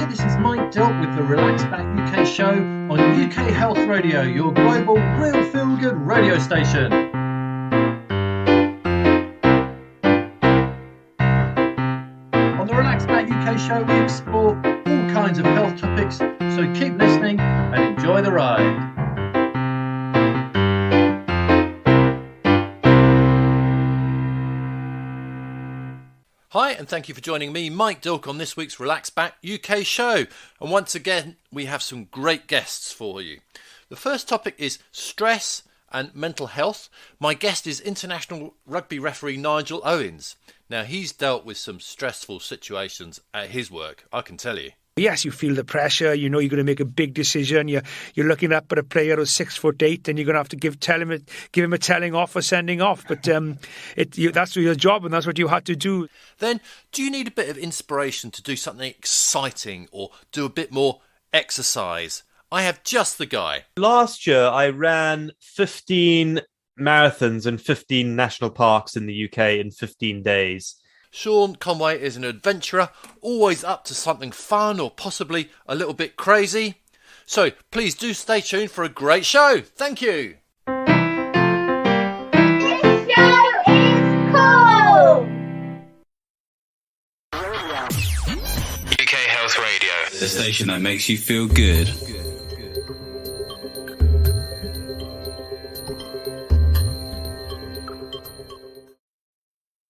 this is Mike Dilt with the Relax Back UK show on UK Health Radio, your global real feel-good radio station. On the Relax Back UK show, we explore all kinds of health topics, so keep listening and enjoy the ride. Hi, and thank you for joining me, Mike Dilk, on this week's Relax Back UK show. And once again, we have some great guests for you. The first topic is stress and mental health. My guest is international rugby referee Nigel Owens. Now, he's dealt with some stressful situations at his work, I can tell you. Yes, you feel the pressure. You know you're going to make a big decision. You're looking up at a player who's 6'8", and you're going to have to give him a telling off or sending off. But that's your job, and that's what you had to do. Then, do you need a bit of inspiration to do something exciting or do a bit more exercise? I have just the guy. Last year, I ran 15 marathons in 15 national parks in the UK in 15 days. Sean Conway is an adventurer, always up to something fun or possibly a little bit crazy. So please do stay tuned for a great show. Thank you. This show is cool. UK Health Radio, the station that makes you feel good.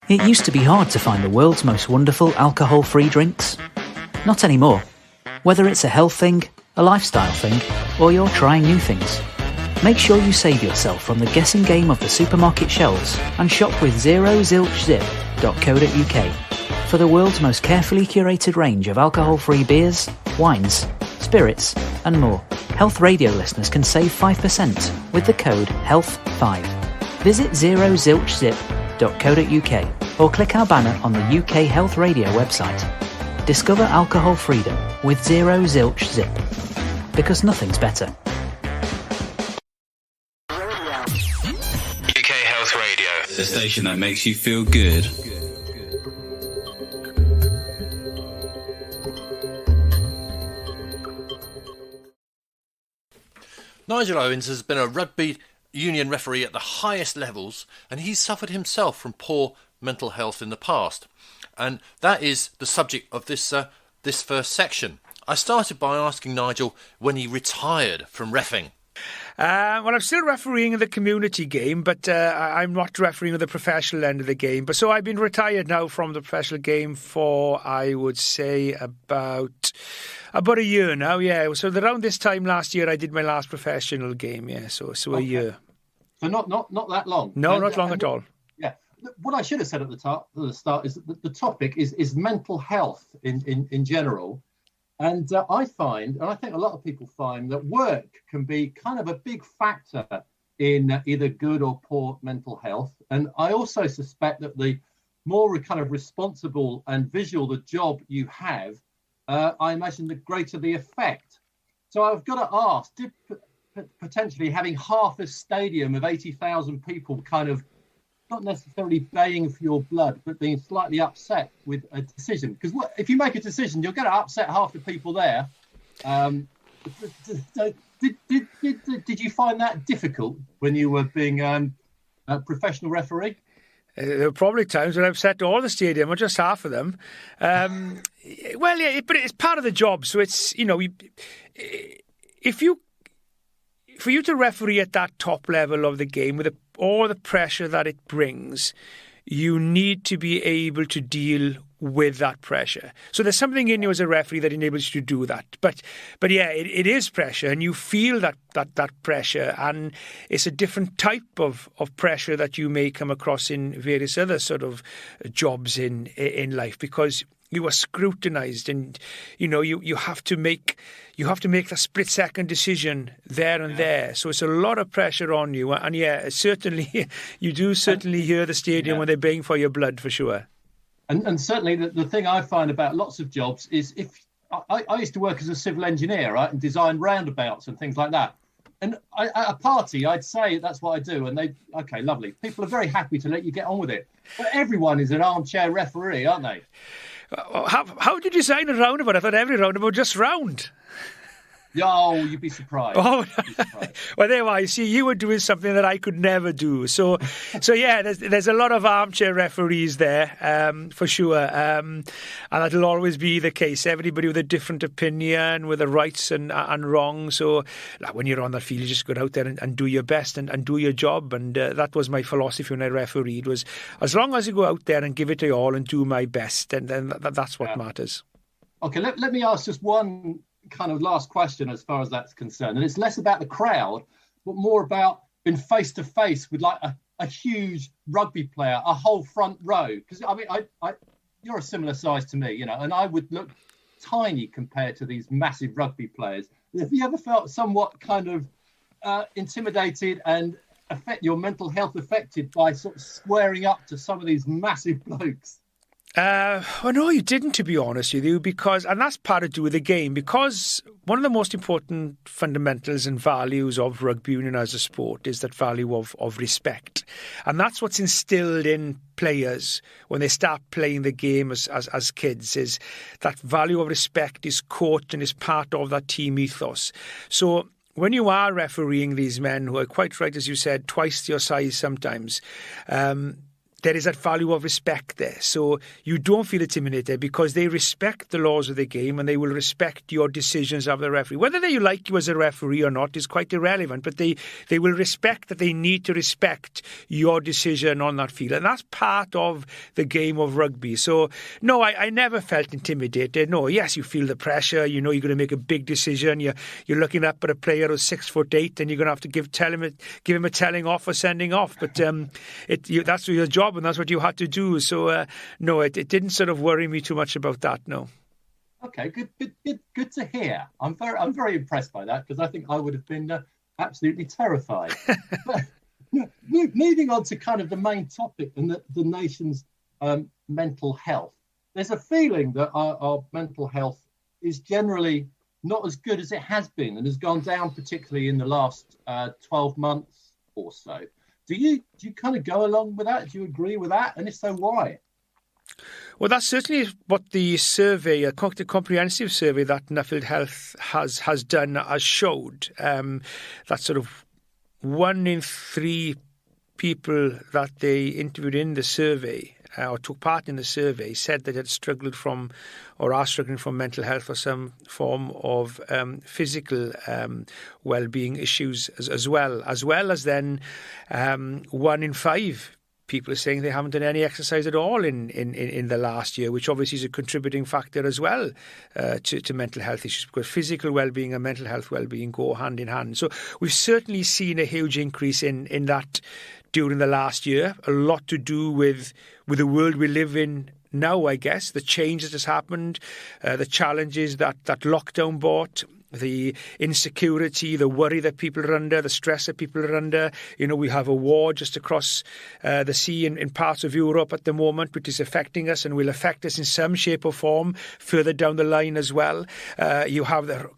It used to be hard to find the world's most wonderful alcohol-free drinks. Not anymore. Whether it's a health thing, a lifestyle thing, or you're trying new things, make sure you save yourself from the guessing game of the supermarket shelves and shop with zerozilchzip.co.uk for the world's most carefully curated range of alcohol-free beers, wines, spirits, and more. Health Radio listeners can save 5% with the code HEALTH5. Visit zerozilchzip.co.uk or click our banner on the UK Health Radio website. Discover alcohol freedom with Zero Zilch Zip, because nothing's better. UK Health Radio, the station that makes you feel good. Nigel Owens has been a rugby union referee at the highest levels, and he's suffered himself from poor mental health in the past, and that is the subject of this first section. I started by asking Nigel when he retired from reffing. Well, I'm still refereeing in the community game, but I'm not refereeing at the professional end of the game. But so I've been retired now from the professional game for, I would say, about a year now. Yeah, so around this time last year, I did my last professional game. Yeah, so a year. So not that long. No, not long at all. Yeah. What I should have said at the start is that the topic is mental health in general. And I find, and I think a lot of people find, that work can be kind of a big factor in either good or poor mental health. And I also suspect that the more kind of responsible and visual the job you have, I imagine the greater the effect. So I've got to ask, did potentially having half a stadium of 80,000 people kind of not necessarily baying for your blood, but being slightly upset with a decision? Because if you make a decision, you're going to upset half the people there. Did you find that difficult when you were being a professional referee? There were probably times when I upset all the stadium, or just half of them. Well, yeah, but it's part of the job. So it's, for you to referee at that top level of the game with all the pressure that it brings, you need to be able to deal with that pressure. So there's something in you as a referee that enables you to do that. But yeah, it is pressure, and you feel that pressure, and it's a different type of pressure that you may come across in various other sort of jobs in life, because you are scrutinised, and you have to make a split-second decision there and there. So it's a lot of pressure on you, and yeah, certainly you do hear the stadium when they're baying for your blood, for sure. And certainly the thing I find about lots of jobs is, if I used to work as a civil engineer, right, and design roundabouts and things like that. And at a party, I'd say that's what I do, and okay, lovely. People are very happy to let you get on with it. But everyone is an armchair referee, aren't they? How did you design a roundabout? I thought every roundabout was just round. Oh, you'd be surprised. Oh, You'd be surprised. well, there you are. You see, you were doing something that I could never do. So yeah, there's a lot of armchair referees there, for sure. And that'll always be the case. Everybody with a different opinion, with the rights and wrongs. So like, when you're on the field, you just go out there and do your best and do your job. And that was my philosophy when I refereed, was as long as you go out there and give it all and do my best, and then that's what matters. Okay, let me ask just one kind of last question as far as that's concerned, and it's less about the crowd but more about being face to face with like a huge rugby player, a whole front row, because I mean I you're a similar size to me, and I would look tiny compared to these massive rugby players. Have you ever felt somewhat kind of intimidated and your mental health affected by sort of squaring up to some of these massive blokes? Well, no, you didn't, to be honest with you, and that's part of do with the game, because one of the most important fundamentals and values of rugby union as a sport is that value of respect. And that's what's instilled in players when they start playing the game as kids, is that value of respect is caught and is part of that team ethos. So when you are refereeing these men who are quite right, as you said, twice your size sometimes, there is that value of respect there. So you don't feel intimidated because they respect the laws of the game and they will respect your decisions of the referee. Whether they like you as a referee or not is quite irrelevant, but they will respect that they need to respect your decision on that field. And that's part of the game of rugby. So, no, I never felt intimidated. No, yes, you feel the pressure. You know you're going to make a big decision. You're looking up at a player who's 6'8" and you're going to have to give him a telling off or sending off. But that's your job. And that's what you had to do. So, no, it didn't sort of worry me too much about that, no. Okay, good to hear. I'm very impressed by that, because I think I would have been absolutely terrified. But, moving on to kind of the main topic and the nation's mental health. There's a feeling that our mental health is generally not as good as it has been and has gone down, particularly in the last 12 months or so. Do you kind of go along with that? Do you agree with that? And if so, why? Well, that's certainly what the survey, a comprehensive survey that Nuffield Health has done, has showed. That sort of 1 in 3 people that they interviewed in the survey or took part in the survey said that they had struggled from or are struggling from mental health or some form of physical well-being issues as well as then 1 in 5 people are saying they haven't done any exercise at all in the last year, which obviously is a contributing factor as well to mental health issues, because physical well-being and mental health well-being go hand in hand. So we've certainly seen a huge increase in that during the last year, a lot to do with the world we live in now, I guess, the change that has happened, the challenges that lockdown brought, the insecurity, the worry that people are under, the stress that people are under. You know, we have a war just across the sea in parts of Europe at the moment, which is affecting us and will affect us in some shape or form further down the line as well. You have the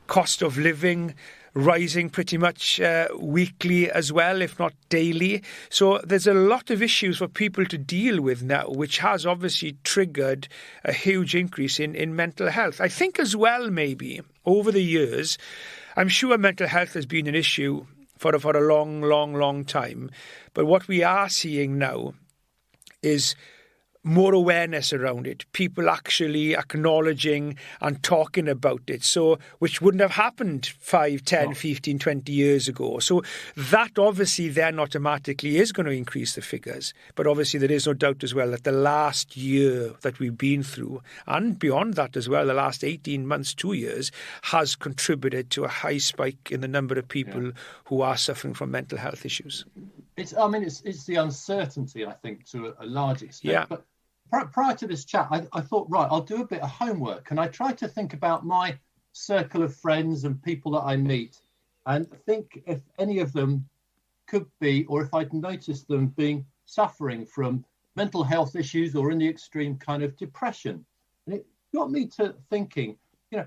cost of living rising pretty much weekly as well, if not daily. So there's a lot of issues for people to deal with now, which has obviously triggered a huge increase in mental health. I think as well, maybe, over the years, I'm sure mental health has been an issue for a long time. But what we are seeing now is more awareness around it, people actually acknowledging and talking about it, so which wouldn't have happened 5, 10, 15, 20 years ago. So that obviously then automatically is going to increase the figures. But obviously there is no doubt as well that the last year that we've been through, and beyond that as well, the last 18 months, 2 years, has contributed to a high spike in the number of people who are suffering from mental health issues. It's the uncertainty, I think, to a large extent. Yeah. But prior to this chat, I thought, right, I'll do a bit of homework. And I tried to think about my circle of friends and people that I meet and think if any of them could be, or if I'd noticed them suffering from mental health issues or in the extreme kind of depression. And it got me to thinking,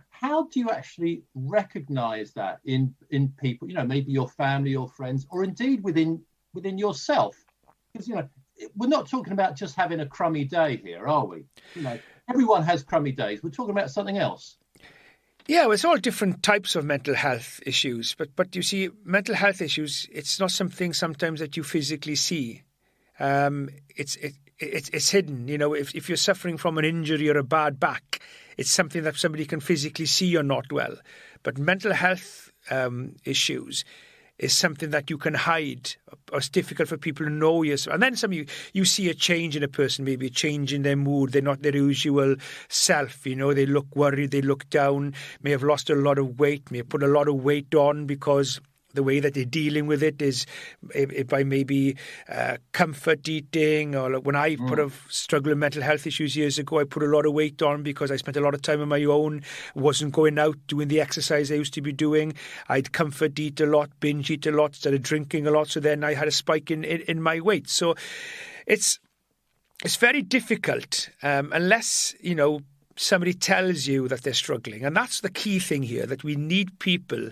how do you actually recognize that in people, maybe your family or friends, or indeed within yourself? Because, we're not talking about just having a crummy day here, are we? Everyone has crummy days. We're talking about something else. Yeah, well, it's all different types of mental health issues. But you see, mental health issues, it's not something sometimes that you physically see. It's hidden. If you're suffering from an injury or a bad back, it's something that somebody can physically see you're not well. But mental health issues is something that you can hide, or it's difficult for people to know yourself. And then you see a change in a person, maybe a change in their mood. They're not their usual self, they look worried, they look down, may have lost a lot of weight, may have put a lot of weight on because the way that they're dealing with it is by maybe comfort eating, or when I struggled with mental health issues years ago, I put a lot of weight on because I spent a lot of time on my own, wasn't going out doing the exercise I used to be doing. I'd comfort eat a lot, binge eat a lot, started drinking a lot, so then I had a spike in my weight. So it's very difficult unless, somebody tells you that they're struggling. And that's the key thing here, that we need people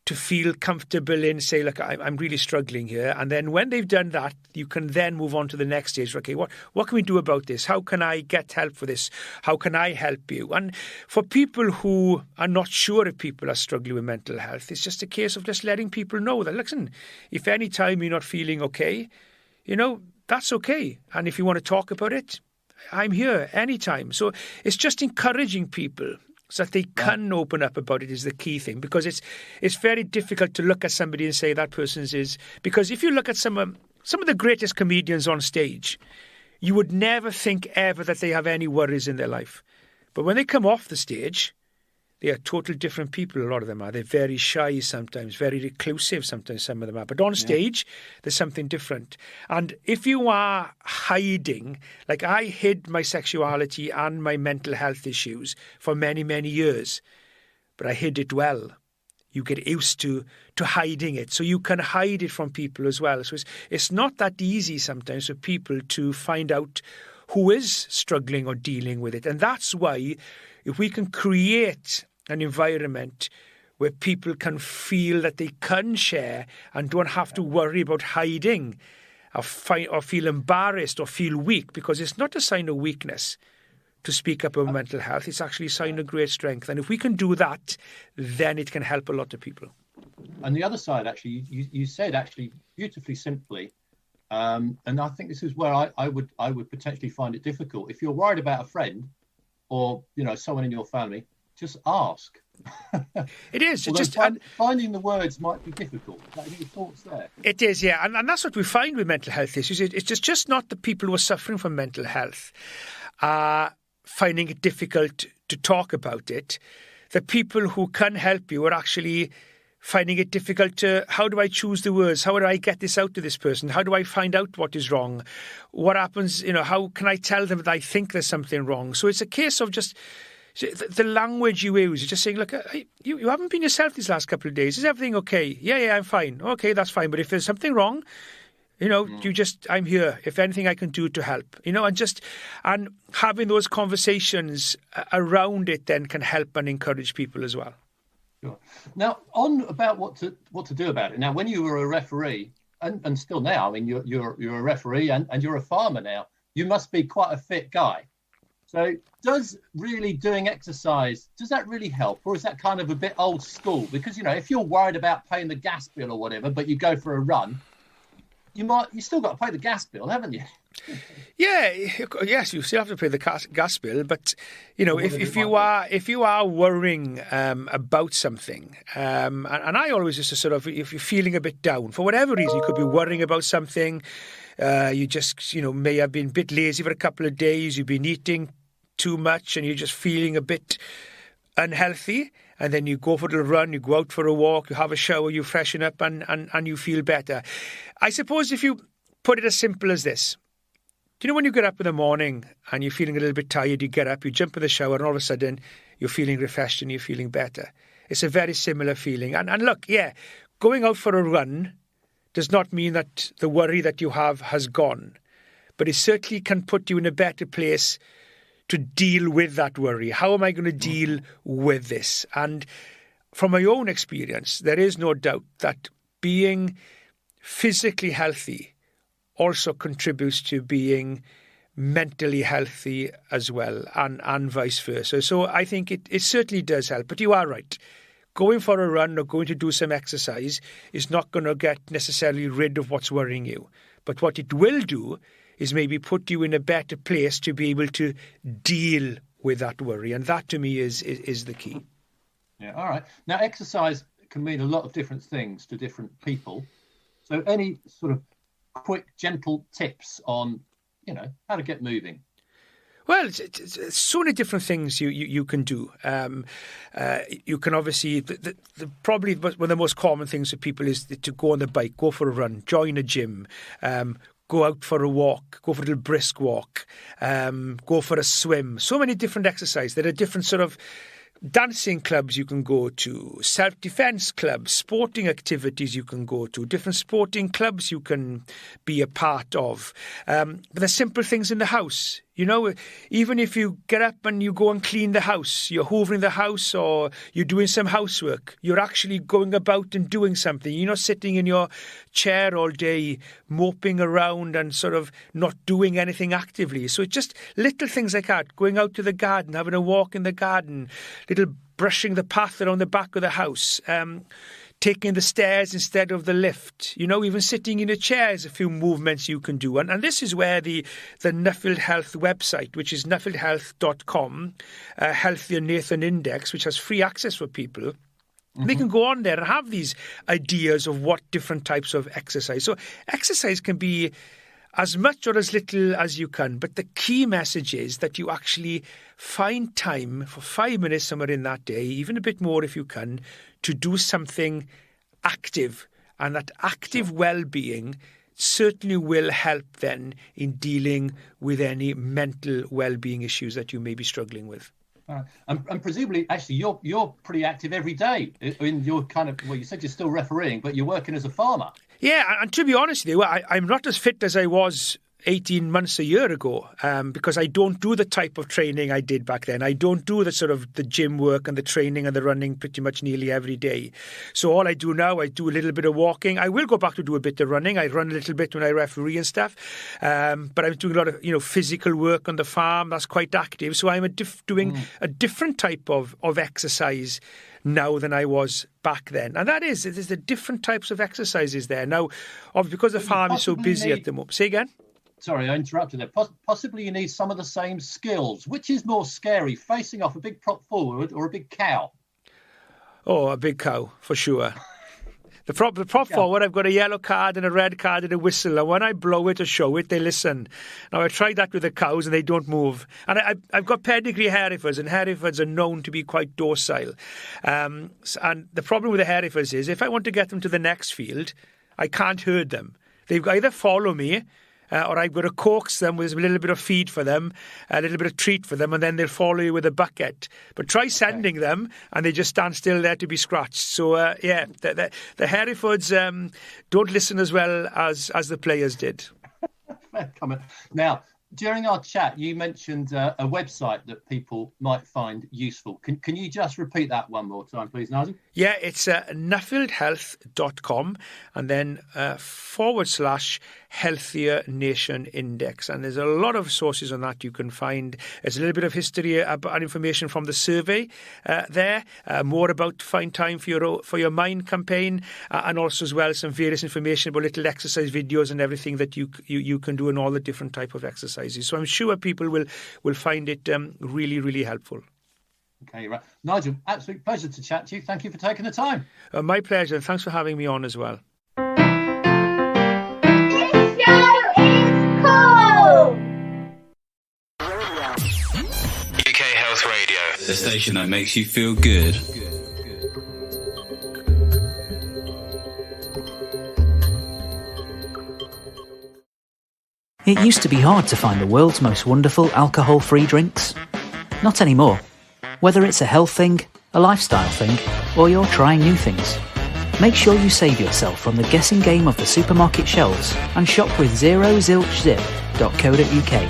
to feel comfortable in, say, look, I'm really struggling here. And then when they've done that, you can then move on to the next stage. Okay, what can we do about this? How can I get help for this? How can I help you? And for people who are not sure if people are struggling with mental health, it's just a case of just letting people know that, listen, if any time you're not feeling okay, that's okay. And if you want to talk about it, I'm here anytime. So it's just encouraging people so that they can open up about it is the key thing, because it's very difficult to look at somebody and say that person's is, because if you look at some of the greatest comedians on stage, you would never think ever that they have any worries in their life. But when they come off the stage, they are total different people, a lot of them are. They're very shy sometimes, very reclusive sometimes, some of them are. But on stage, there's something different. And if you are hiding, like I hid my sexuality and my mental health issues for many, many years, but I hid it well. You get used to hiding it. So you can hide it from people as well. So it's not that easy sometimes for people to find out who is struggling or dealing with it. And that's why if we can create an environment where people can feel that they can share and don't have to worry about hiding or feel embarrassed or feel weak, because it's not a sign of weakness to speak up about mental health. It's actually a sign of great strength. And if we can do that, then it can help a lot of people. And the other side, actually, you said actually beautifully simply, and I think this is where I would potentially find it difficult. If you're worried about a friend or someone in your family, just ask. It is. Finding the words might be difficult. Any thoughts there? It is, yeah. And that's what we find with mental health issues. It's just not the people who are suffering from mental health are finding it difficult to talk about it. The people who can help you are actually finding it difficult to, how do I choose the words? How do I get this out to this person? How do I find out what is wrong? What happens, how can I tell them that I think there's something wrong? So it's a case of just the language you use. You're just saying, look, you haven't been yourself these last couple of days. Is everything okay? Yeah, I'm fine. Okay, that's fine. But if there's something wrong, I'm here. If anything I can do to help, and having those conversations around it then can help and encourage people as well. Sure. Now, on about what to do about it. Now, when you were a referee, and still now, I mean, you're a referee and you're a farmer now, you must be quite a fit guy. So does really doing exercise, does that really help? Or is that kind of a bit old school? Because, if you're worried about paying the gas bill or whatever, but you go for a run, you still got to pay the gas bill, haven't you? Yeah, yes, you still have to pay the gas bill. But, if you are worrying about something, and I always just sort of, if you're feeling a bit down, for whatever reason, you could be worrying about something, you just, may have been a bit lazy for a couple of days, you've been eating too much and you're just feeling a bit unhealthy, and then you go for a little run, you go out for a walk, you have a shower, you freshen up and you feel better. I suppose if you put it as simple as this, do you know when you get up in the morning and you're feeling a little bit tired, you get up, you jump in the shower, and all of a sudden you're feeling refreshed and you're feeling better. It's a very similar feeling. And look, yeah, going out for a run does not mean that the worry that you have has gone, but it certainly can put you in a better place to deal with that worry. How am I going to deal with this? And from my own experience, there is no doubt that being physically healthy also contributes to being mentally healthy as well, and vice versa. So I think it certainly does help. But you are right. Going for a run or going to do some exercise is not going to get necessarily rid of what's worrying you. But what it will do is maybe put you in a better place to be able to deal with that worry. And that to me is the key. Yeah, all right. Now, exercise can mean a lot of different things to different people. So any sort of quick, gentle tips on, how to get moving? Well, it's so many different things you can do. You can obviously, probably one of the most common things for people is to go on the bike, go for a run, join a gym, go out for a walk, go for a little brisk walk, go for a swim. So many different exercises. There are different sort of dancing clubs you can go to, self-defense clubs, sporting activities you can go to, different sporting clubs you can be a part of. But there's simple things in the house. Even if you get up and you go and clean the house, you're hoovering the house or you're doing some housework, you're actually going about and doing something. You're not sitting in your chair all day, moping around and sort of not doing anything actively. So it's just little things like that, going out to the garden, having a walk in the garden, little brushing the path around the back of the house, taking the stairs instead of the lift, even sitting in a chair is a few movements you can do. And this is where the Nuffield Health website, which is nuffieldhealth.com, Healthier Nathan Index, which has free access for people, they can go on there and have these ideas of what different types of exercise. So exercise can be as much or as little as you can. But the key message is that you actually find time for 5 minutes somewhere in that day, even a bit more if you can, to do something active. And that active well-being certainly will help then in dealing with any mental well-being issues that you may be struggling with. And presumably, actually, you're pretty active every day. In your you said you're still refereeing, but you're working as a farmer. Yeah, and to be honest with you, I'm not as fit as I was 18 months a year ago, because I don't do the type of training I did back then. I don't do the sort of the gym work and the training and the running pretty much nearly every day. So all I do now, I do a little bit of walking. I will go back to do a bit of running. I run a little bit when I referee and stuff. But I'm doing a lot of, physical work on the farm. That's quite active. So I'm doing a different type of exercise now than I was back then. And that is, there's the different types of exercises there. Now, because the farm is so busy at the moment. Say again? Sorry, I interrupted there. Possibly you need some of the same skills. Which is more scary, facing off a big prop forward or a big cow? Oh, a big cow, for sure. The prop forward, I've got a yellow card and a red card and a whistle. And when I blow it or show it, they listen. Now, I tried that with the cows and they don't move. And I've got pedigree Herefords, and Herefords are known to be quite docile. And the problem with the Herefords is if I want to get them to the next field, I can't herd them. They've either follow me, or I've got to coax them with a little bit of feed for them, a little bit of treat for them, and then they'll follow you with a bucket. But try sending them, and they just stand still there to be scratched. So, the Herefords don't listen as well as the players did. Fair comment. Now, during our chat, you mentioned a website that people might find useful. Can you just repeat that one more time, please, Nigel? Yeah, it's nuffieldhealth.com and then / Healthier Nation Index. And there's a lot of sources on that you can find. There's a little bit of history and information from the survey there, more about Find Time for Your Mind campaign, and also as well some various information about little exercise videos and everything that you can do and all the different type of exercises. So I'm sure people will find it really, really helpful. Okay, right. Nigel, absolute pleasure to chat to you. Thank you for taking the time. My pleasure. Thanks for having me on as well. UK Health Radio, the station that makes you feel good. It used to be hard to find the world's most wonderful alcohol-free drinks. Not anymore. Whether it's a health thing, a lifestyle thing, or you're trying new things, make sure you save yourself from the guessing game of the supermarket shelves and shop with zerozilchzip.co.uk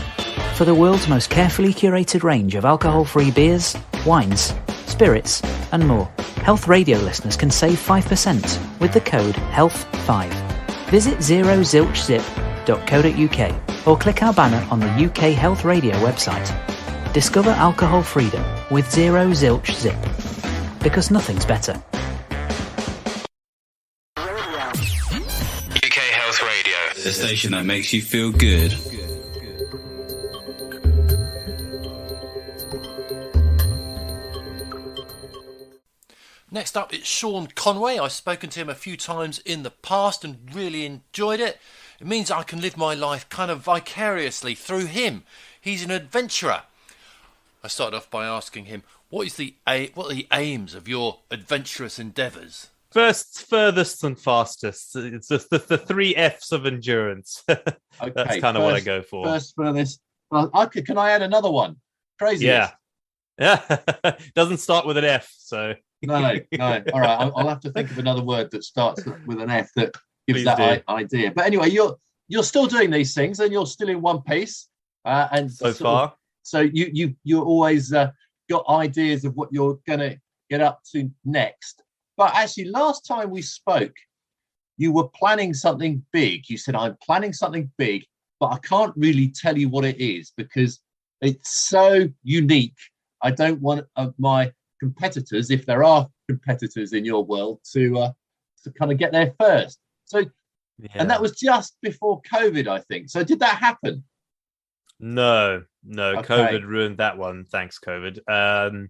for the world's most carefully curated range of alcohol-free beers, wines, spirits, and more. Health Radio listeners can save 5% with the code HEALTH5. Visit zerozilchzip.co.uk alcoholfreedom.co.uk or click our banner on the UK Health Radio website. Discover alcohol freedom with zero zilch zip. Because nothing's better. UK Health Radio, the station that makes you feel good. Next up, it's Sean Conway. I've spoken to him a few times in the past and really enjoyed it. It means I can live my life kind of vicariously through him. He's an adventurer. I started off by asking him, what are the aims of your adventurous endeavours? First, furthest, and fastest. It's just the 3 Fs of endurance. Okay, that's kind of what I go for. First, furthest. Well, can I add another one? Craziest. Yeah. Doesn't start with an F, so... No. All right, I'll have to think of another word that starts with an F that gives Please that idea. But anyway, you're still doing these things, and you're still in one piece. And so far, so you always got ideas of what you're going to get up to next. But actually, last time we spoke, you were planning something big. You said, "I'm planning something big, but I can't really tell you what it is because it's so unique. I don't want my competitors, if there are competitors in your world, to kind of get there first." So, and that was just before COVID, I think. So, did that happen? No. Okay. COVID ruined that one. Thanks, COVID.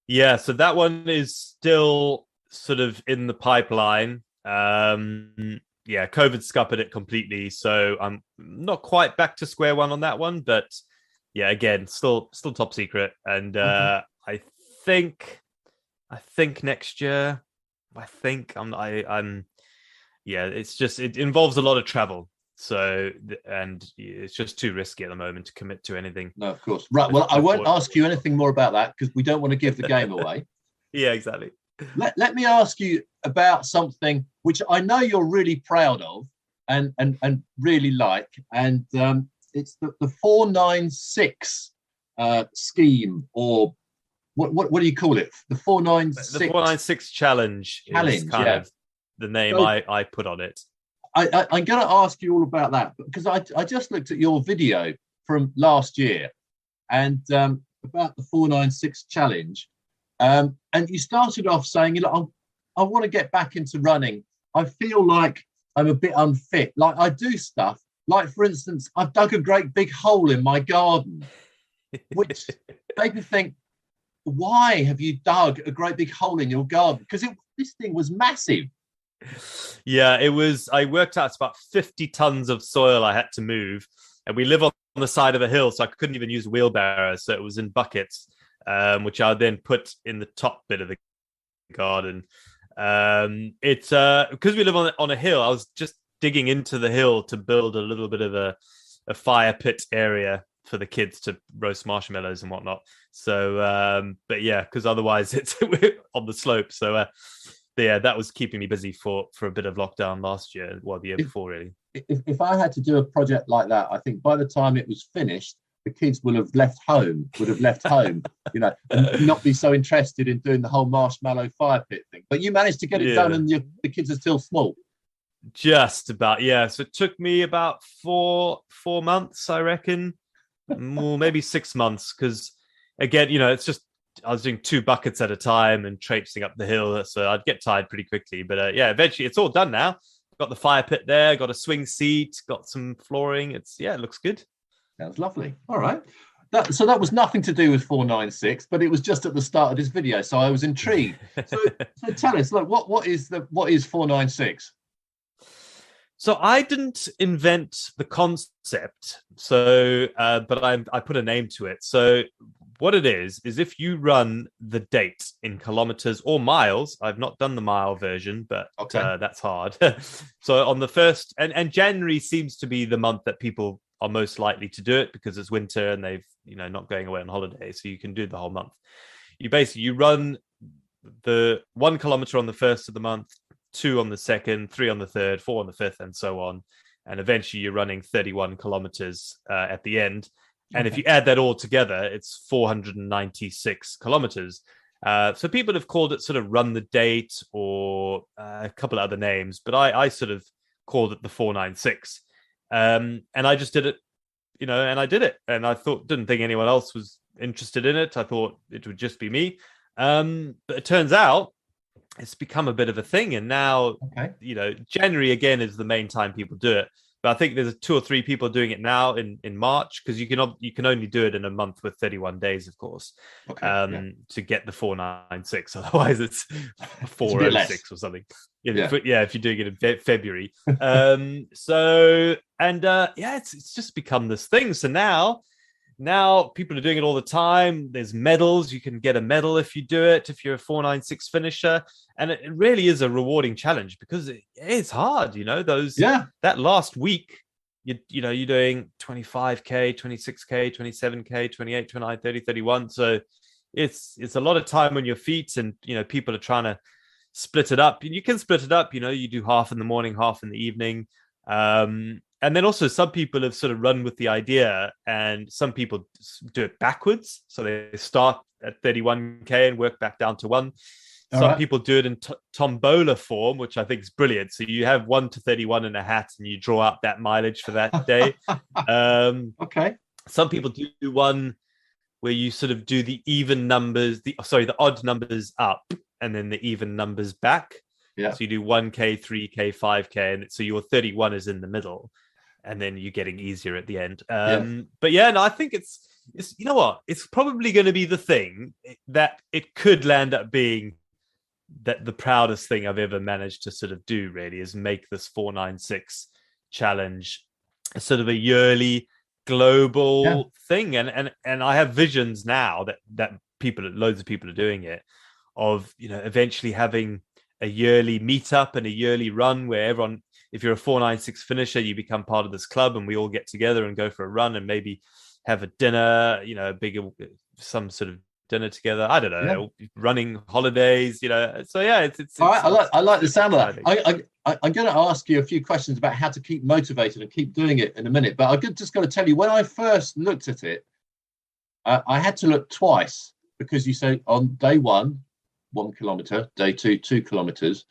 Yeah, so that one is still sort of in the pipeline. Yeah, COVID scuppered it completely. So I'm not quite back to square one on that one, but yeah, again, still top secret. And I think next year. Yeah, it involves a lot of travel. So, and it's just too risky at the moment to commit to anything. No, of course. Right. Well, I won't ask you anything more about that because we don't want to give the game away. Yeah, exactly. Let me ask you about something which I know you're really proud of and really like, and it's the 496 scheme, or what do you call it? The 496. The 496 challenge is kind of the name I put on it. I'm going to ask you all about that because I just looked at your video from last year and about the 496 challenge. And you started off saying, I want to get back into running. I feel like I'm a bit unfit. Like I do stuff. Like, for instance, I've dug a great big hole in my garden, which made me think, why have you dug a great big hole in your garden? Because this thing was massive. Yeah, it was. I worked out it's about 50 tons of soil I had to move, and we live on the side of a hill, so I couldn't even use wheelbarrows. So it was in buckets, which I then put in the top bit of the garden. It's because we live on a hill. I was just digging into the hill to build a little bit of a fire pit area for the kids to roast marshmallows and whatnot. So, but yeah, because otherwise it's on the slope. So. Yeah, that was keeping me busy for a bit of lockdown last year, the year before, really. If I had to do a project like that, I think by the time it was finished, the kids would have left home, and not be so interested in doing the whole marshmallow fire pit thing. But you managed to get it done, and the kids are still small. Just about, yeah. So it took me about four months, I reckon, or maybe 6 months, because again, it's just. I was doing 2 buckets at a time and traipsing up the hill, so I'd get tired pretty quickly. But eventually it's all done now. Got the fire pit there, got a swing seat, got some flooring. It looks good. Sounds lovely. All right. So that was nothing to do with 496, but it was just at the start of this video, so I was intrigued. So tell us, look, what is 496? So I didn't invent the concept, so but I put a name to it. So what it is if you run the date in kilometers or miles. I've not done the mile version, but that's hard. So on the first, and January seems to be the month that people are most likely to do it because it's winter and they've not going away on holiday, so you can do the whole month. You run the 1 kilometer on the first of the month, 2 on the second, 3 on the third, 4 on the fifth, and so on. And eventually you're running 31 kilometers at the end. And if you add that all together, it's 496 kilometers. So people have called it sort of Run the Date or a couple of other names, but I sort of called it the 496. And I just did it, and I did it. And I didn't think anyone else was interested in it. I thought it would just be me. But it turns out it's become a bit of a thing. And now, January again is the main time people do it. But I think there's 2 or 3 people doing it now in March, because you can only do it in a month with 31 days, of course, to get the 496. Otherwise, it's 406 or something. If you're doing it in February. It's just become this thing. So now people are doing it all the time. There's medals. You can get a medal if you do it, if you're a 496 finisher. And it really is a rewarding challenge, because it's hard, that last week, you're doing 25K, 26K, 27K, 28, 29, 30, 31. So it's a lot of time on your feet, and, people are trying to split it up. You can split it up, you do half in the morning, half in the evening. And then also some people have sort of run with the idea, and some people do it backwards. So they start at 31K and work back down to 1. Some people do it in tombola form, which I think is brilliant. So you have 1 to 31 in a hat, and you draw out that mileage for that day. Some people do one where you sort of do the even numbers, the odd numbers up, and then the even numbers back. Yeah. So you do 1K, 3K, 5K, and so your 31 is in the middle, and then you're getting easier at the end. But I think it's it's probably going to be the thing that it could land up being that the proudest thing I've ever managed to sort of do, really, is make this 496 challenge a sort of a yearly global thing. And I have visions now that loads of people are doing it, of, eventually having a yearly meetup and a yearly run where everyone, if you're a 496 finisher, you become part of this club, and we all get together and go for a run, and maybe have a dinner, some sort of dinner together. I don't know, running holidays, So it's all right. I like the sound of that. I'm going to ask you a few questions about how to keep motivated and keep doing it in a minute. But I'm just going to tell you, when I first looked at it, I had to look twice, because you say on day 1, 1 kilometer, day 2, 2 kilometers.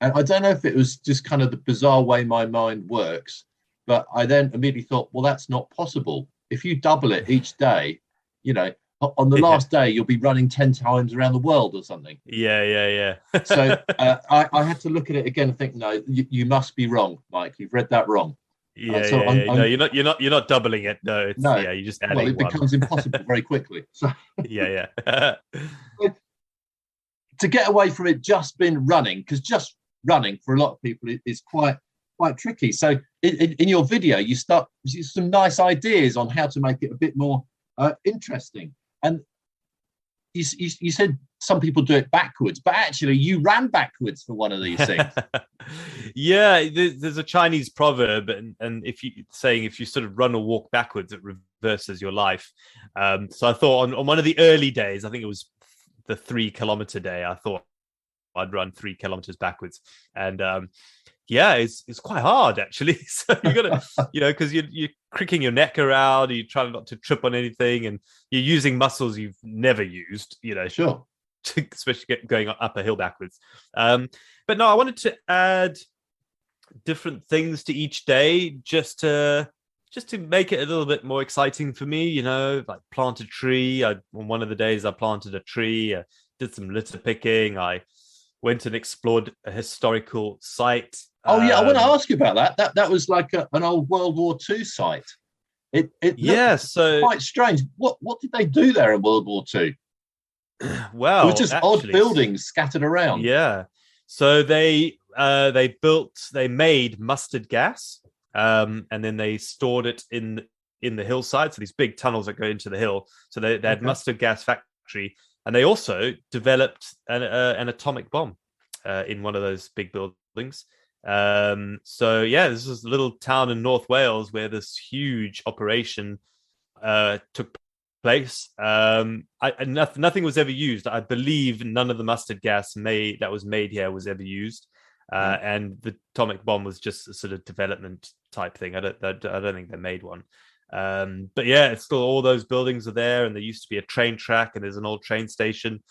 And I don't know if it was just kind of the bizarre way my mind works, but I then immediately thought, well, that's not possible. If you double it each day, on the last day, you'll be running 10 times around the world or something. Yeah. So I had to look at it again and think, no, you must be wrong, Mike. You've read that wrong. No, you're not doubling it. No, you're just adding. Well, it becomes impossible very quickly. So yeah. To get away from it just being running, because just running for a lot of people is quite tricky. So in your video, you start some nice ideas on how to make it a bit more interesting. And you said some people do it backwards, but actually you ran backwards for one of these things. There's a Chinese proverb, and if you sort of run or walk backwards, it reverses your life. So I thought on one of the early days, I think it was the 3 kilometer day, I thought I'd run 3 kilometers backwards, and it's quite hard, actually. So you got to, because you're cricking your neck around, you try not to trip on anything, and you're using muscles you've never used, Sure. Especially going up a hill backwards. But no, I wanted to add different things to each day, just to make it a little bit more exciting for me, like plant a tree. On one of the days I planted a tree, did some litter picking. I went and explored a historical site. Oh yeah, I want to ask you about that. That was like an old World War II site. It so quite strange. What did they do there in World War II? Well, it was just odd buildings scattered around. Yeah. So they made mustard gas, and then they stored it in the hillside. So these big tunnels that go into the hill. So they had mustard gas factory, and they also developed an atomic bomb in one of those big buildings. This was a little town in North Wales where this huge operation took place. Nothing was ever used. I believe none of the mustard gas that was made here was ever used. And the atomic bomb was just a sort of development type thing. I don't think they made one. But it's still, all those buildings are there, and there used to be a train track, and there's an old train station,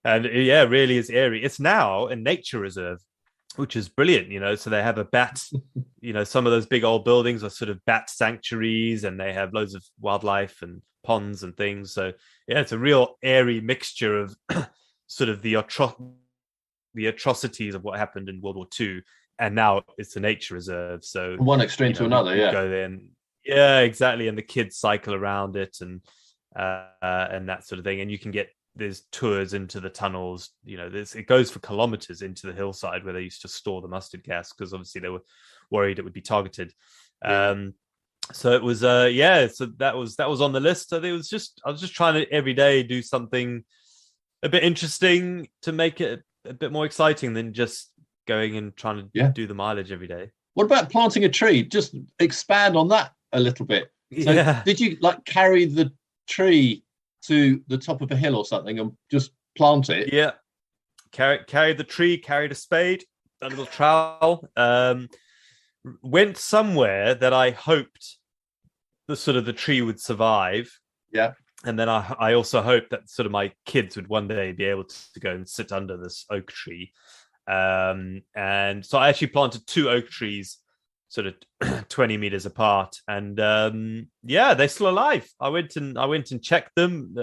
and it really is airy. It's now a nature reserve. which is brilliant, so they have a bat, some of those big old buildings are sort of bat sanctuaries, and they have loads of wildlife and ponds and things. So yeah, it's a real airy mixture of sort of the atrocities of what happened in World War II, and now it's a nature reserve. So From one extreme to another, yeah. Go there and, yeah, exactly, and the kids cycle around it and that sort of thing, and you can get. There's tours into the tunnels, it goes for kilometers into the hillside where they used to store the mustard gas, because obviously they were worried it would be targeted. So it was, so that was on the list. So I was just trying to every day do something a bit interesting to make it a bit more exciting than just going and trying to do the mileage every day. What about planting a tree? Just expand on that a little bit. So did you carry the tree to the top of a hill or something and just plant it? Yeah. Carried the tree, carried a spade, a little trowel, went somewhere that I hoped the tree would survive. Yeah. And then I also hoped that sort of my kids would one day be able to go and sit under this oak tree. And so I actually planted 2 oak trees sort of 20 meters apart, and they're still alive. I went and checked them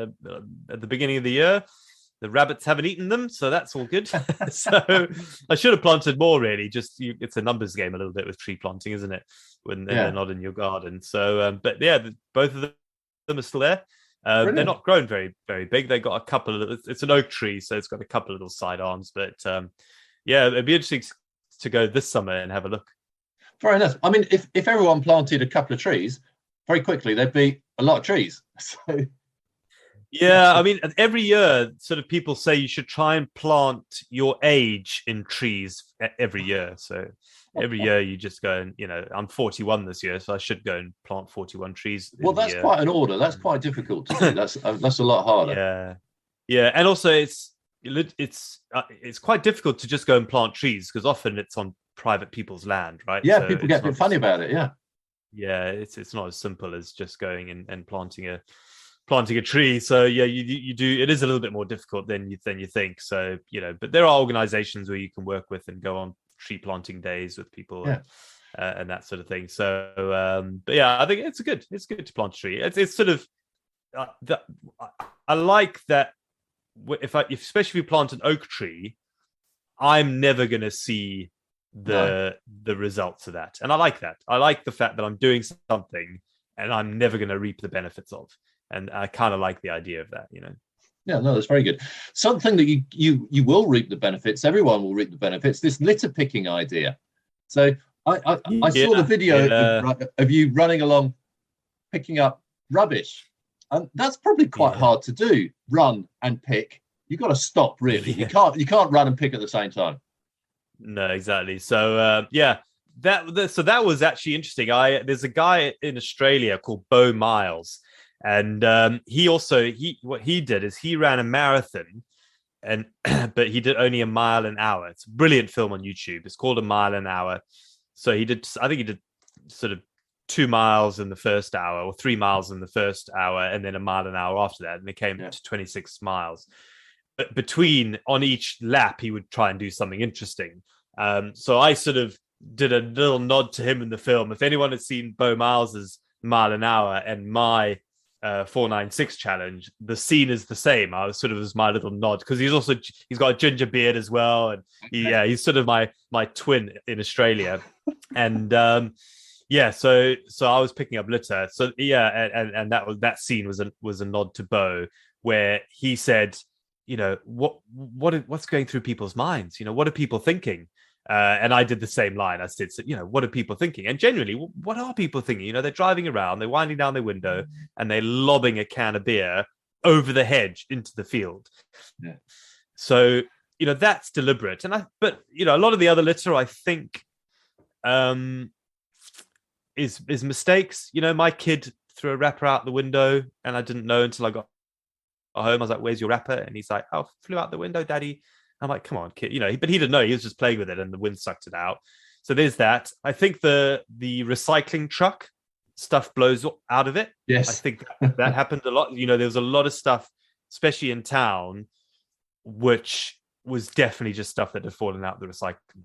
at the beginning of the year. The rabbits haven't eaten them, so that's all good. So I should have planted more, really. It's a numbers game a little bit with tree planting, isn't it, when they're not in your garden. So but both of them are still there. They're not grown very, very big. They got a couple of, it's an oak tree, so it's got a couple of little side arms, but it'd be interesting to go this summer and have a look. Fair enough. I mean, if everyone planted a couple of trees, very quickly there'd be a lot of trees. So yeah, I mean, every year, sort of people say you should try and plant your age in trees every year. So every year you just go and, I'm 41 this year, so I should go and plant 41 trees. Well, that's quite an order. That's quite difficult to do. That's a lot harder. Yeah, and also it's quite difficult to just go and plant trees, because often it's on private people's land, right? Yeah, so people get a bit funny about it. Yeah, it's not as simple as just going and planting a tree. So yeah, you do. It is a little bit more difficult than you think. So but there are organizations where you can work with and go on tree planting days with people, and that sort of thing. So but yeah, I think it's good to plant a tree. It's sort of I like that. Especially if you plant an oak tree, I'm never going to see the results of that, and I like that. I like the fact that I'm doing something and I'm never going to reap the benefits of, and I kind of like the idea of that. Yeah, no, that's very good. Something that you will reap the benefits. Everyone will reap the benefits. This litter picking idea. So I saw the video of you running along, picking up rubbish. And that's probably quite hard to do. Run and pick. You've got to stop, really. You can't run and pick at the same time. No, exactly. So that was actually interesting. There's a guy in Australia called Bo Miles, and what he did is he ran a marathon, and but he did only a mile an hour. It's a brilliant film on YouTube. It's called A Mile an Hour. So I think he did sort of 2 miles in the first hour, or 3 miles in the first hour, and then a mile an hour after that, and it came to 26 miles. But on each lap, he would try and do something interesting. So I sort of did a little nod to him in the film. If anyone had seen Bo Miles's mile an hour and my 496 challenge, the scene is the same. I was sort of as my little nod, because he's got a ginger beard as well, and he's sort of my twin in Australia, and so I was picking up litter. So and that scene was a nod to Bo, where he said, what's going through people's minds? What are people thinking? And I did the same line. I said, what are people thinking? And generally, what are people thinking? They're driving around, they're winding down their window, and they're lobbing a can of beer over the hedge into the field. Yeah. So, that's deliberate. But a lot of the other litter, I think, is mistakes. My kid threw a wrapper out the window, and I didn't know until I got home. I was like, "Where's your wrapper?" And he's like, "Oh, flew out the window, Daddy." I'm like, "Come on, kid," but he didn't know. He was just playing with it, and the wind sucked it out. So there's that. I think the recycling truck stuff blows out of it. Yes, I think that happened a lot. There was a lot of stuff, especially in town, which was definitely just stuff that had fallen out the recycling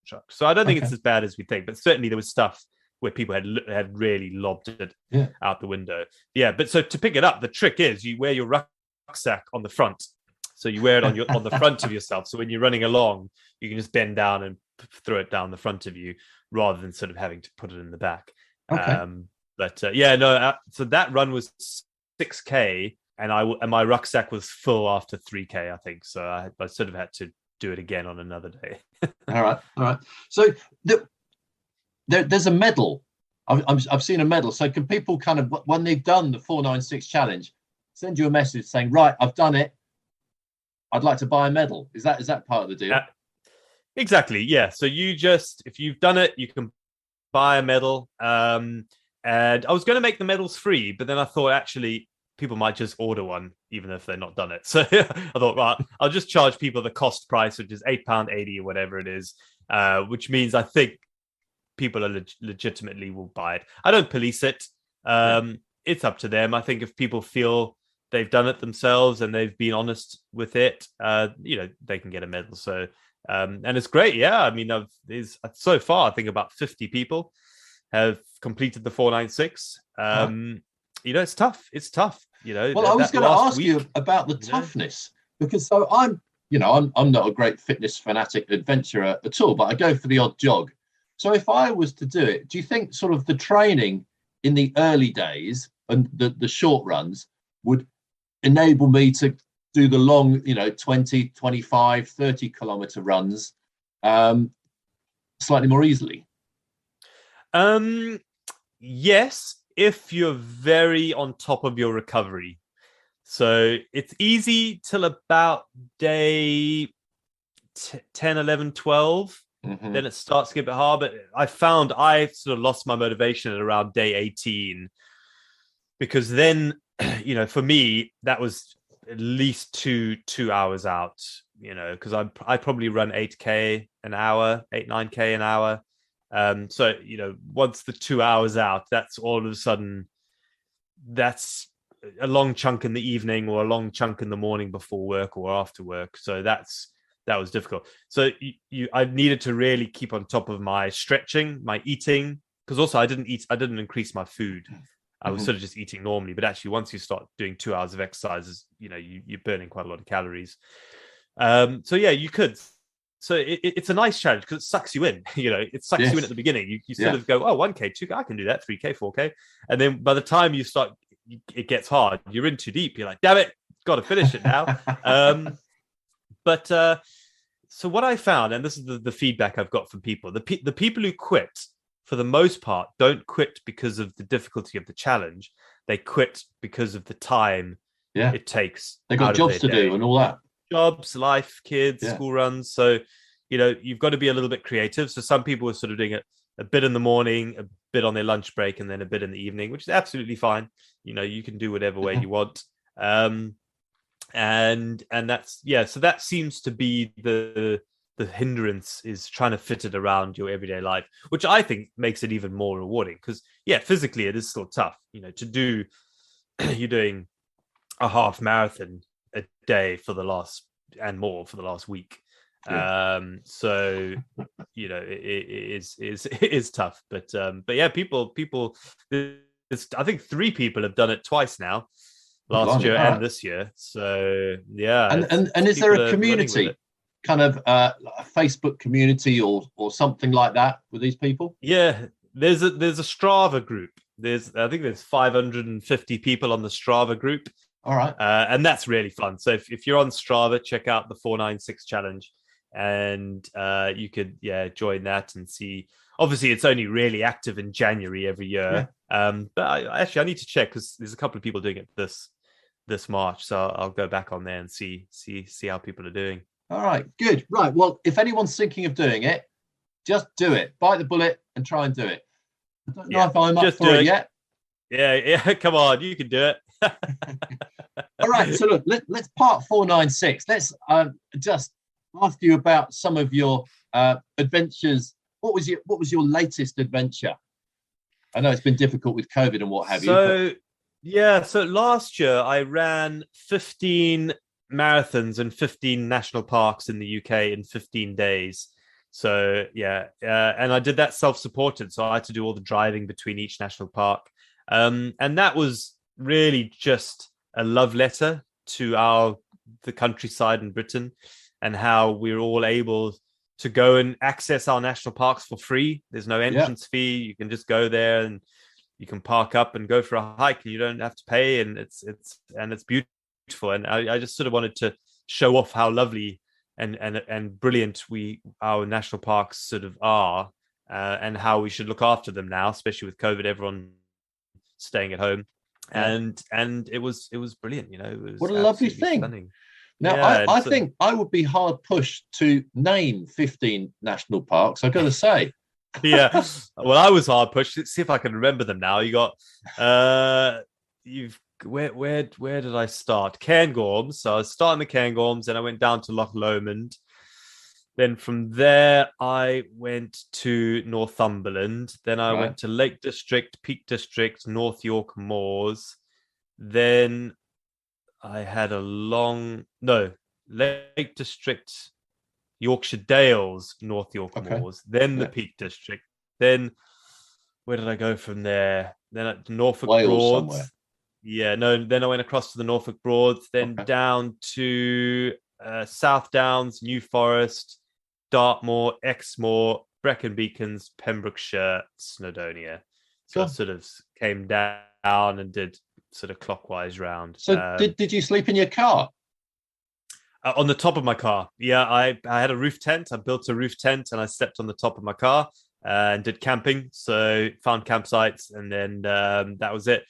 truck. So I don't think Okay. it's as bad as we think, but certainly there was stuff where people had really lobbed it out the window. Yeah, but so to pick it up, the trick is you wear your rucksack on the front. So you wear it on the front of yourself. So when you're running along, you can just bend down and throw it down the front of you rather than sort of having to put it in the back. Okay. So that run was 6K, and my rucksack was full after 3K, I think. So I sort of had to do it again on another day. All right. So there's a medal. I've seen a medal. So can people kind of, when they've done the 496 challenge, send you a message saying, right, I've done it, I'd like to buy a medal? Is that part of the deal? Exactly. Yeah. So if you've done it, you can buy a medal. And I was going to make the medals free, but then I thought actually people might just order one, even if they're not done it. So I thought, right, I'll just charge people the cost price, which is £8.80 or whatever it is, which means I think people are legitimately will buy it. I don't police it. It's up to them. I think if people feel they've done it themselves and they've been honest with it, they can get a medal. So, and it's great. Yeah. I mean, so far, I think about 50 people have completed the 496. It's tough. It's tough. Well, I was going to ask you about the toughness, because so I'm not a great fitness fanatic adventurer at all, but I go for the odd jog. So if I was to do it, do you think sort of the training in the early days and the short runs would enable me to do the long, 20, 25, 30 kilometer runs slightly more easily? Yes, if you're very on top of your recovery. So it's easy till about day 10, 11, 12. Mm-hmm. Then it starts to get a bit hard. But I found I sort of lost my motivation at around day 18, because then, for me, that was at least two hours out, because I probably run 8K an hour, 9K an hour. So, once the 2 hours out, that's all of a sudden, that's a long chunk in the evening or a long chunk in the morning before work or after work. So that was difficult. So I needed to really keep on top of my stretching, my eating, because also I didn't increase my food. I was sort of just eating normally, but actually once you start doing 2 hours of exercises, you're burning quite a lot of calories. So yeah, you could. So it's a nice challenge because it sucks you in. It sucks you in at the beginning. You sort of go, oh, 1K, 2K, I can do that, 3K, 4K. And then by the time you start, it gets hard. You're in too deep. You're like, damn it, got to finish it now. So what I found, and this is the feedback I've got from people, the people who quit, for the most part, don't quit because of the difficulty of the challenge. They quit because of the time it takes. They've got jobs to do and all that. Jobs, life, kids, school runs. So, you've got to be a little bit creative. So some people are sort of doing a bit in the morning, a bit on their lunch break, and then a bit in the evening, which is absolutely fine. You can do whatever way you want. And that's, so that seems to be the hindrance, is trying to fit it around your everyday life, which I think makes it even more rewarding, because physically it is still tough, to do. You're doing a half marathon a day for the last week. So it is tough, but yeah, people, I think 3 people have done it twice now, last year and this year. So yeah. And is there a community, kind of a Facebook community or something like that with these people? Yeah, there's a Strava group. I think there's 550 people on the Strava group. All right. And that's really fun. So if you're on Strava, check out the 496 challenge, and you could join that and see. Obviously, it's only really active in January every year. But I need to check, because there's a couple of people doing it this March. So I'll go back on there and see how people are doing. All right, good. Right. Well, if anyone's thinking of doing it, just do it. Bite the bullet and try and do it. I don't know if I'm up for it yet. Yeah. Come on, you can do it. All right. So look, let's part 496. Let's just ask you about some of your adventures. What was your latest adventure? I know it's been difficult with COVID and what have you. So last year I ran 15 marathons and 15 national parks in the UK in 15 days. So yeah, and I did that self-supported. So I had to do all the driving between each national park, and that was really just a love letter to the countryside in Britain, and how we're all able to go and access our national parks for free. There's no entrance fee. You can just go there and you can park up and go for a hike, and you don't have to pay. And it's beautiful. And I just sort of wanted to show off how lovely and brilliant our national parks sort of are, and how we should look after them now, especially with COVID, everyone staying at home. And it was brilliant. It was what a lovely thing. Stunning. Now, I think I would be hard pushed to name 15 national parks, I've got to say. Yeah. Well, I was hard pushed. Let's see if I can remember them now. You got where did I start? Cairngorms. So I was starting the Cairngorms, and I went down to Loch Lomond. Then from there, I went to Northumberland. Then I went to Lake District, Peak District, North York Moors. Then I had Lake District, Yorkshire Dales, North York Moors. Then the Peak District. Then where did I go from there? Then at Norfolk Wales Broads. Somewhere. Yeah, no. Then I went across to the Norfolk Broads. Then down to South Downs, New Forest, Dartmoor, Exmoor, Brecon Beacons, Pembrokeshire, Snowdonia. So I sort of came down and did sort of clockwise round. So did you sleep in your car? On the top of my car. Yeah, I had a roof tent. I built a roof tent and I slept on the top of my car and did camping. So found campsites, and then that was it.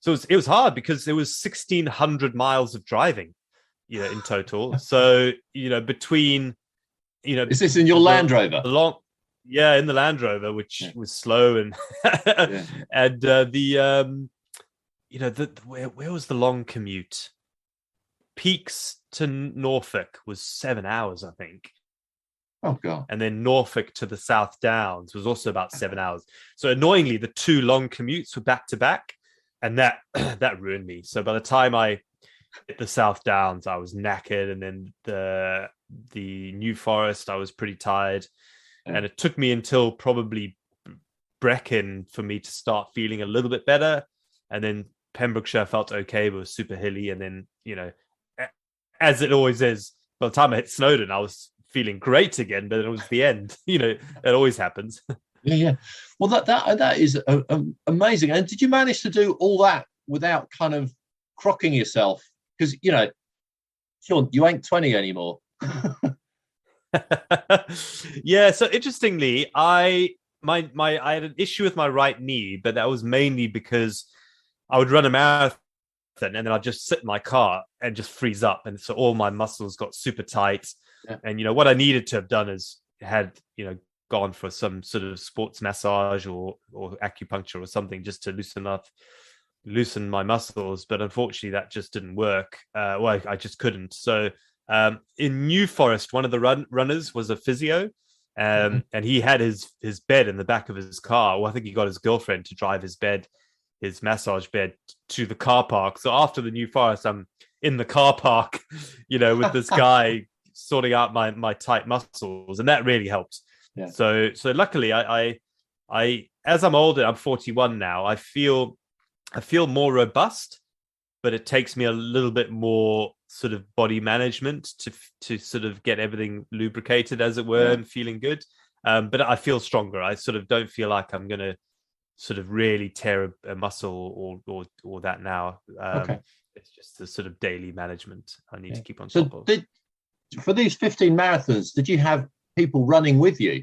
So it was hard because there was 1,600 miles of driving, in total. So, between, is this in your Land Rover? In the Land Rover, which was slow and and where was the long commute? Peaks to Norfolk was 7 hours, I think. Oh God! And then Norfolk to the South Downs was also about 7 hours. So annoyingly, the two long commutes were back to back, and that ruined me. So by the time I hit the South Downs, I was knackered, and then the New Forest, I was pretty tired, and it took me until probably Brecon for me to start feeling a little bit better, and then Pembrokeshire felt okay, but was super hilly, and then as it always is, by the time I hit Snowdon, I was feeling great again, but it was the end. It always happens. Yeah. Well, that is amazing. And did you manage to do all that without kind of crocking yourself? Because Sean, you ain't 20 anymore. Yeah. So interestingly, I had an issue with my right knee, but that was mainly because I would run a marathon and then I'd just sit in my car and just freeze up, and so all my muscles got super tight. And what I needed to have done is gone for some sort of sports massage or acupuncture or something, just to loosen my muscles. But unfortunately, that just didn't work. I just couldn't. So in New Forest, one of the runners was a physio, and he had his bed in the back of his car. Well, I think he got his girlfriend to drive his massage bed to the car park. So after the New Forest, I'm in the car park, with this guy sorting out my tight muscles, and that really helped. Yeah. So luckily, I as I'm older, I'm 41 now. I feel more robust, but it takes me a little bit more sort of body management to sort of get everything lubricated, as it were, and feeling good. But I feel stronger. I sort of don't feel like I'm going to sort of really tear a muscle or that now. It's just the sort of daily management I need to keep on top of. For these 15 marathons, did you have people running with you?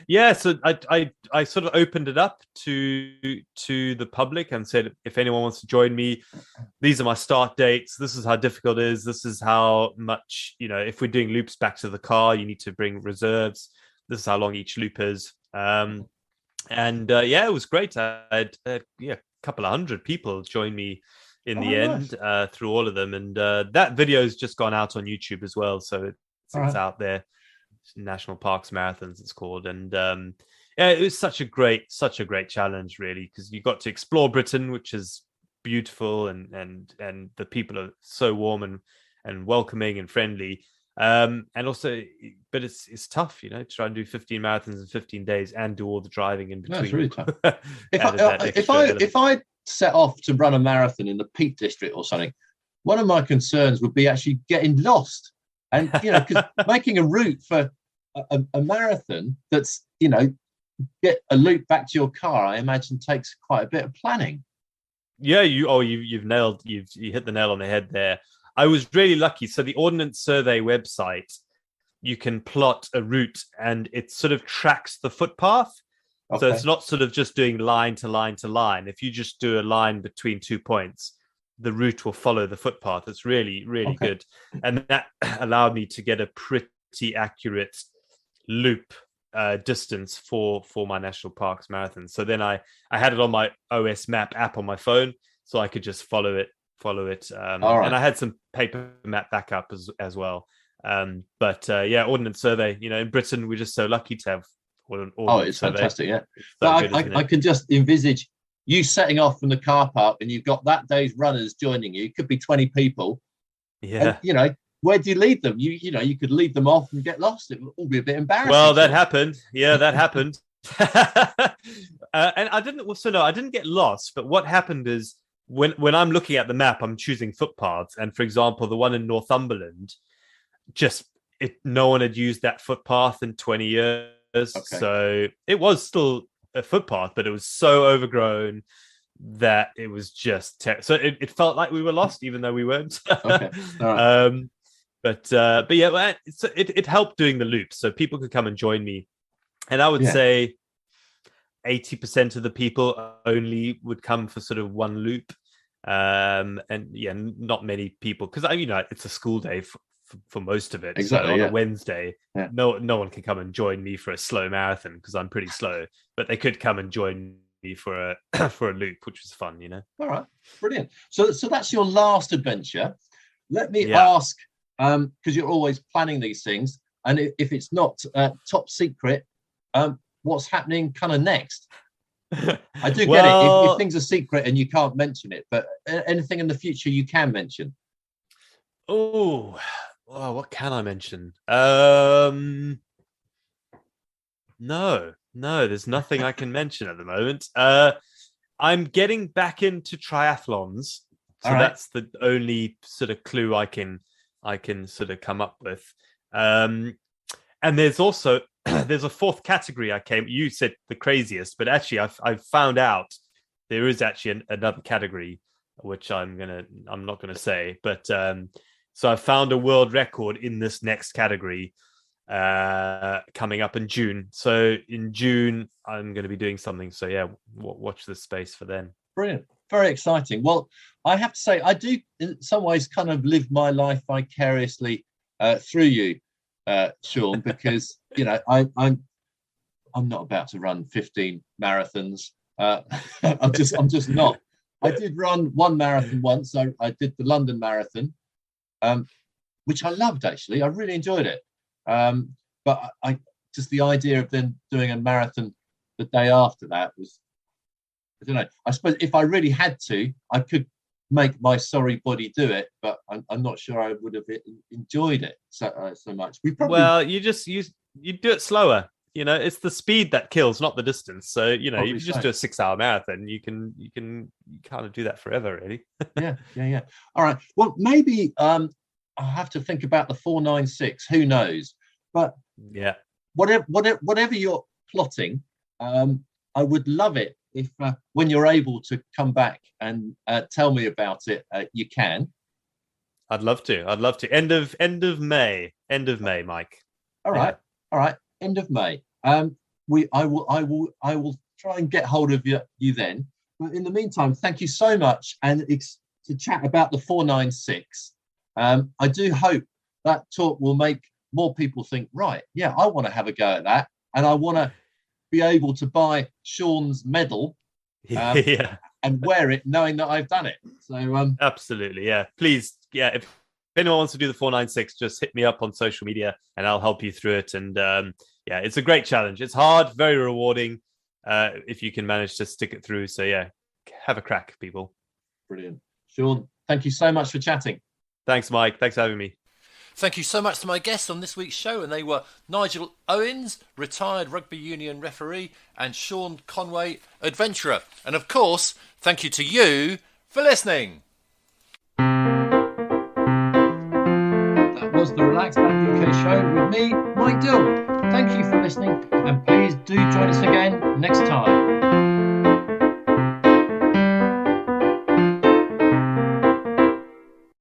Yeah, so I sort of opened it up to the public and said, if anyone wants to join me, these are my start dates. This is how difficult it is. This is how much, if we're doing loops back to the car, you need to bring reserves. This is how long each loop is. It was great. I had a couple of hundred people join me in the end through all of them. And that video has just gone out on YouTube as well. So it's out there. National Parks Marathons, it's called. And it was such a great challenge, really, because you got to explore Britain, which is beautiful, and the people are so warm and welcoming and friendly. And also, but it's tough, to try and do 15 marathons in 15 days and do all the driving in between. No, it's really tough. If If I set off to run a marathon in the Peak District or something, one of my concerns would be actually getting lost. And, because making a route for a marathon that's, get a loop back to your car, I imagine takes quite a bit of planning. Yeah, you hit the nail on the head there. I was really lucky. So the Ordnance Survey website, you can plot a route and it sort of tracks the footpath. Okay. So it's not sort of just doing line to line to line. If you just do a line between 2 points, the route will follow the footpath. It's really, really good. And that allowed me to get a pretty accurate loop distance for my national parks marathon. So then I had it on my OS map app on my phone, so I could just follow it. And I had some paper map backup as well. But Ordnance Survey, in Britain, we're just so lucky to have Ordnance it's Survey. Fantastic, yeah. So I can just envisage you setting off from the car park and you've got that day's runners joining you. It could be 20 people. Yeah. And, where do you leave them? You could leave them off and get lost. It would all be a bit embarrassing. Well, that happened. Yeah, that happened. And I didn't get lost. But what happened is when I'm looking at the map, I'm choosing footpaths. And for example, the one in Northumberland, no one had used that footpath in 20 years. Okay. So it was still a footpath, but it was so overgrown that it was just so it felt like we were lost, even though we weren't. Okay. All right. But yeah, it helped doing the loop, so people could come and join me. And I would say 80% of the people only would come for sort of one loop. And yeah, not many people, because it's a school day for most of it. Exactly. So on a Wednesday, no one can come and join me for a slow marathon because I'm pretty slow. But they could come and join me for a loop, which was fun, All right, brilliant. So that's your last adventure. Let me ask. Because you're always planning these things, and if it's not top secret, what's happening kind of next? I do get it if things are secret and you can't mention it, but anything in the future you can mention. Oh, what can I mention? No, there's nothing I can mention at the moment. I'm getting back into triathlons, so that's the only sort of clue I can sort of come up with. And there's also there's a fourth category you said the craziest, but actually I've found out there is actually another category which I'm not gonna say, but so I found a world record in this next category coming up in June. So in June I'm going to be doing something, so yeah, watch this space for then. Brilliant. Very exciting. Well, I have to say, I do in some ways kind of live my life vicariously through you, Sean, because I'm not about to run 15 marathons. I'm just not. I did run one marathon once. I did the London Marathon, which I loved actually. I really enjoyed it. But I just the idea of then doing a marathon the day after that was, I don't know. I suppose if I really had to, I could make my sorry body do it, but I'm not sure I would have enjoyed it so much. You do it slower. It's the speed that kills, not the distance. So if you just do a 6-hour marathon, you can kind of do that forever, really. Yeah. All right. Well, maybe I'll have to think about the 496. Who knows? But yeah, whatever you're plotting, I would love it if when you're able to come back and tell me about it, you can. I'd love to. End of May, Mike. All right. End of May. I will try and get hold of you then. But in the meantime, thank you so much, and it's to chat about the 496. I do hope that talk will make more people think, right, yeah, I want to have a go at that, and I want to be able to buy Sean's medal and wear it knowing that I've done it. So absolutely, yeah. Please, yeah, if anyone wants to do the 496, just hit me up on social media and I'll help you through it. And yeah, it's a great challenge. It's hard, very rewarding if you can manage to stick it through. So yeah, have a crack, people. Brilliant. Sean, thank you so much for chatting. Thanks, Mike. Thanks for having me. Thank you so much to my guests on this week's show, and they were Nigel Owens, retired rugby union referee, and Sean Conway, adventurer. And of course, thank you to you for listening. That was the Relaxed Back UK show with me, Mike Dill. Thank you for listening, and please do join us again next time.